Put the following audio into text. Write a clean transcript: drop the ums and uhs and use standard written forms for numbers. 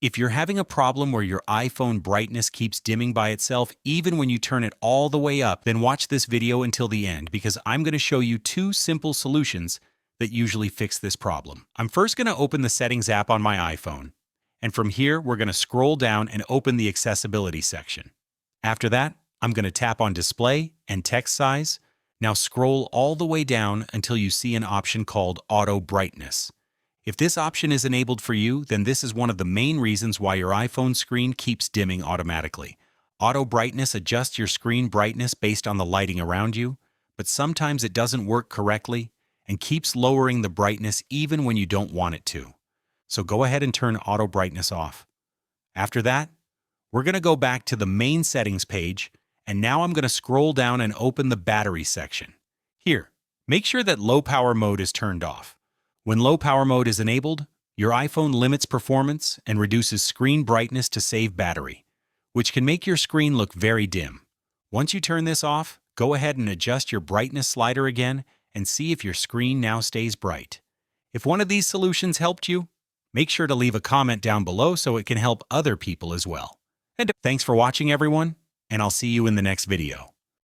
If you're having a problem where your iPhone brightness keeps dimming by itself even when you turn it all the way up, then watch this video until the end because I'm going to show you two simple solutions that usually fix this problem. I'm first going to open the Settings app on my iPhone, and from here we're going to scroll down and open the Accessibility section. After that, I'm going to tap on Display and Text Size. Now scroll all the way down until you see an option called Auto Brightness. If this option is enabled for you, then this is one of the main reasons why your iPhone screen keeps dimming automatically. Auto brightness adjusts your screen brightness based on the lighting around you, but sometimes it doesn't work correctly and keeps lowering the brightness even when you don't want it to. So go ahead and turn auto brightness off. After that, we're going to go back to the main settings page, and now I'm going to scroll down and open the battery section. Here, make sure that low power mode is turned off. When low power mode is enabled, your iPhone limits performance and reduces screen brightness to save battery, which can make your screen look very dim. Once you turn this off, go ahead and adjust your brightness slider again and see if your screen now stays bright. If one of these solutions helped you, make sure to leave a comment down below so it can help other people as well. And thanks for watching, everyone, and I'll see you in the next video.